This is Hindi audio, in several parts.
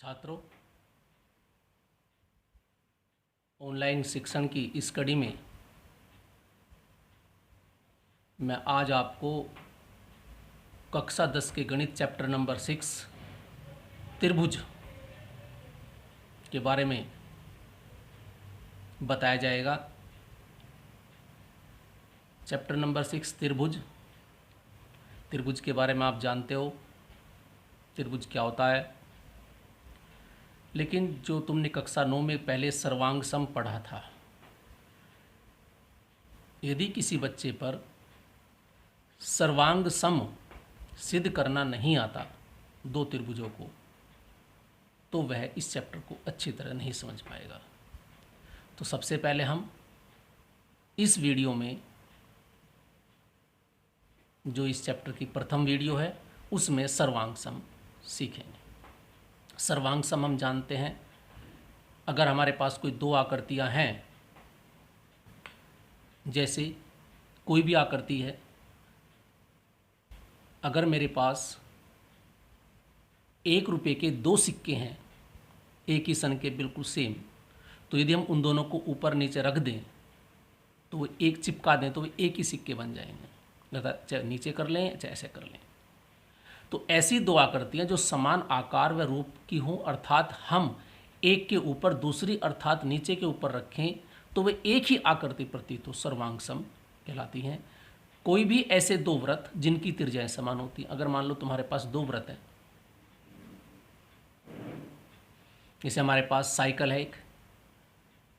छात्रों, ऑनलाइन शिक्षण की इस कड़ी में मैं आज आपको कक्षा 10 के गणित चैप्टर नंबर 6 त्रिभुज के बारे में बताया जाएगा। चैप्टर नंबर 6 त्रिभुज के बारे में आप जानते हो त्रिभुज क्या होता है, लेकिन जो तुमने कक्षा 9 में पहले सर्वांग सम पढ़ा था, यदि किसी बच्चे पर सर्वांग सम सिद्ध करना नहीं आता दो त्रिभुजों को, तो वह इस चैप्टर को अच्छी तरह नहीं समझ पाएगा। तो सबसे पहले हम इस वीडियो में, जो इस चैप्टर की प्रथम वीडियो है, उसमें सर्वांग सम सीखेंगे। सर्वांग सम हम जानते हैं, अगर हमारे पास कोई दो आकृतियां हैं, जैसे कोई भी आकृति है, अगर मेरे पास 1 रुपये के 2 सिक्के हैं एक ही सन के बिल्कुल सेम, तो यदि हम उन दोनों को ऊपर नीचे रख दें तो वो एक चिपका दें तो वो एक ही सिक्के बन जाएंगे, अर्थात चाहे नीचे कर लें चाहे ऐसे कर लें। तो ऐसी दो आकृतियां जो समान आकार व रूप की हों, अर्थात हम एक के ऊपर दूसरी अर्थात नीचे के ऊपर रखें तो वे एक ही आकृति प्रतीत हो, सर्वांग सम कहलाती हैं। कोई भी ऐसे दो वृत्त जिनकी त्रिज्याएं समान होती हैं, अगर मान लो तुम्हारे पास दो वृत्त हैं, जैसे हमारे पास साइकिल है, एक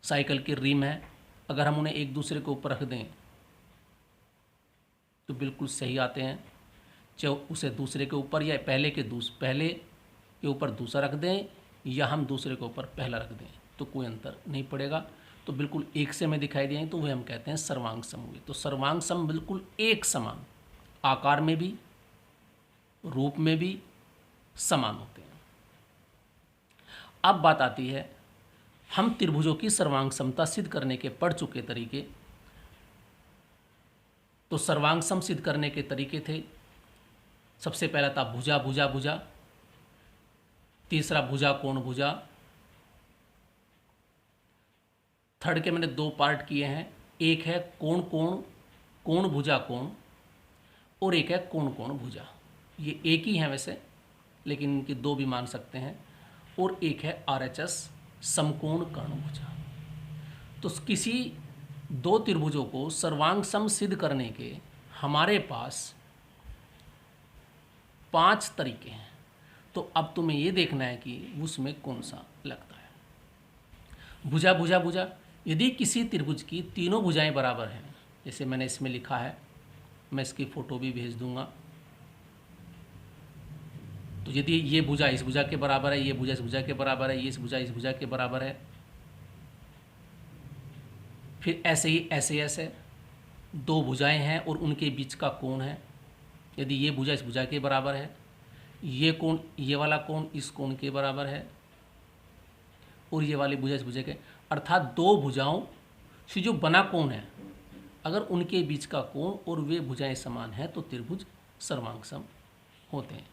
साइकिल की रिम है, अगर हम उन्हें एक दूसरे के ऊपर रख दें तो बिल्कुल सही आते हैं। चाहे उसे दूसरे के ऊपर या पहले के ऊपर दूसरा रख दें या हम दूसरे के ऊपर पहला रख दें तो कोई अंतर नहीं पड़ेगा, तो बिल्कुल एक से में दिखाई देंगे, तो वह हम कहते हैं सर्वांग सम हुए। तो सर्वांग सम बिल्कुल एक समान, आकार में भी रूप में भी समान होते हैं। अब बात आती है, हम त्रिभुजों की सर्वांग समता सिद्ध करने के पढ़ चुके तरीके। तो सर्वांग सम सिद्ध करने के तरीके थे, सबसे पहला था भुजा भुजा भुजा, तीसरा भुजा कोण भुजा, थर्ड के मैंने 2 पार्ट किए हैं, एक है कोण कोण कोण भुजा कोण और एक है कोण कोण भुजा। ये एक ही है वैसे, लेकिन इनकी 2 भी मान सकते हैं, और एक है RHS समकोण कर्ण भुजा। तो किसी दो त्रिभुजों को सर्वांग सम सिद्ध करने के हमारे पास 5 तरीके हैं। तो अब तुम्हें ये देखना है कि उसमें कौन सा लगता है। भुजा भुजा भुजा, यदि किसी त्रिभुज की तीनों भुजाएं बराबर हैं, जैसे मैंने इसमें लिखा है, मैं इसकी फ़ोटो भी भेज दूंगा। तो यदि ये भुजा इस भुजा के बराबर है, ये भुजा इस भुजा के बराबर है, ये इस भुजा के बराबर है, फिर ऐसे ही ऐसे दो भुजाएं हैं और उनके बीच का कोण है, यदि ये भुजा इस भुजा के बराबर है, ये कोण, ये वाला कोण इस कोण के बराबर है, और ये वाली भुजा इस भुजा के, अर्थात दो भुजाओं से जो बना कोण है, अगर उनके बीच का कोण और वे भुजाएं समान हैं तो त्रिभुज सर्वांग सम होते हैं।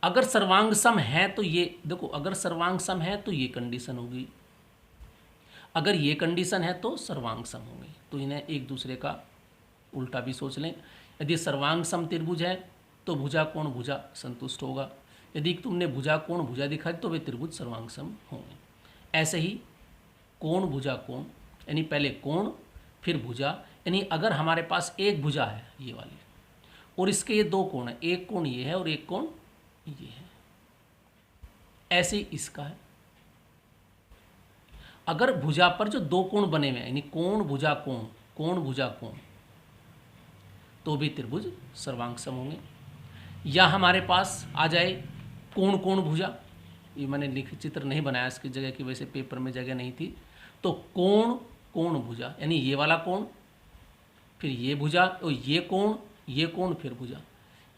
अगर सर्वांग सम है तो ये देखो, अगर सर्वांग सम है तो ये कंडीशन होगी, अगर ये कंडीशन है तो सर्वांग सम होंगे। तो इन्हें एक दूसरे का उल्टा भी सोच लें। यदि सर्वांग सम त्रिभुज है तो भुजा कोण भुजा संतुष्ट होगा, यदि तुमने भुजा कोण भुजा दिखाई तो वे त्रिभुज सर्वांग सम होंगे। ऐसे ही कोण भुजा कोण, यानी पहले कोण फिर भुजा, यानी अगर हमारे पास एक भुजा है ये वाली और इसके ये 2 कोण है, एक कोण ये है और एक कोण ये है, ऐसे ही इसका है। अगर भुजा पर जो 2 कोण बने हुए हैं, यानी कोण भुजा कोण, तो भी त्रिभुज सर्वांग सम होंगे। या हमारे पास आ जाए कोण कोण भुजा, ये मैंने चित्र नहीं बनाया इसकी जगह की, वैसे पेपर में जगह नहीं थी, तो कोण कोण भुजा, यानी ये वाला कोण फिर ये भुजा और ये कोण फिर भुजा,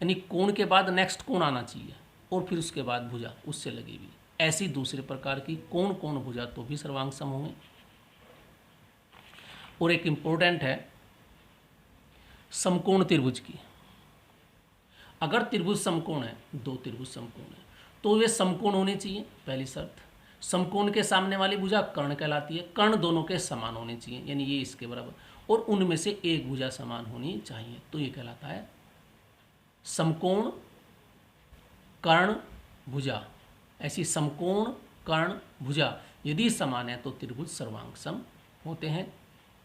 यानी कोण के बाद नेक्स्ट कोण आना चाहिए और फिर उसके बाद भुजा उससे लगी हुई। ऐसी दूसरे प्रकार की कोण कोण भुजा तो भी सर्वांग सम होंगे। और एक इम्पोर्टेंट है समकोण त्रिभुज की। अगर त्रिभुज समकोण है, 2 त्रिभुज समकोण है, तो वे समकोण होने चाहिए, पहली शर्त। समकोण के सामने वाली भुजा कर्ण कहलाती है। कर्ण दोनों के समान होने चाहिए, यानी ये इसके बराबर, और उनमें से एक भुजा समान होनी चाहिए, तो ये कहलाता है समकोण कर्ण भुजा। ऐसी समकोण कर्ण भुजा यदि समान है तो त्रिभुज सर्वांग सम होते हैं।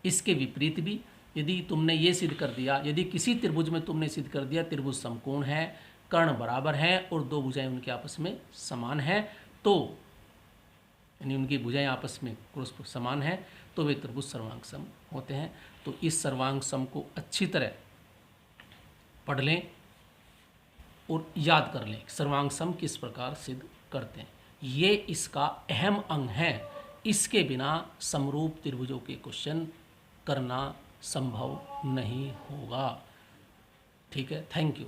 इसके विपरीत भी, यदि तुमने ये सिद्ध कर दिया, यदि किसी त्रिभुज में तुमने सिद्ध कर दिया त्रिभुज समकोण है, कर्ण बराबर है और दो भुजाएं उनके आपस में समान है, तो यानी उनकी भुजाएं आपस में समान है, तो वे त्रिभुज सर्वांग सम होते हैं। तो इस सर्वांग सम को अच्छी तरह पढ़ लें और याद कर लें सर्वांग सम किस प्रकार सिद्ध करते हैं। ये इसका अहम अंग है। इसके बिना समरूप त्रिभुजों के क्वेश्चन करना संभव नहीं होगा। ठीक है, थैंक यू।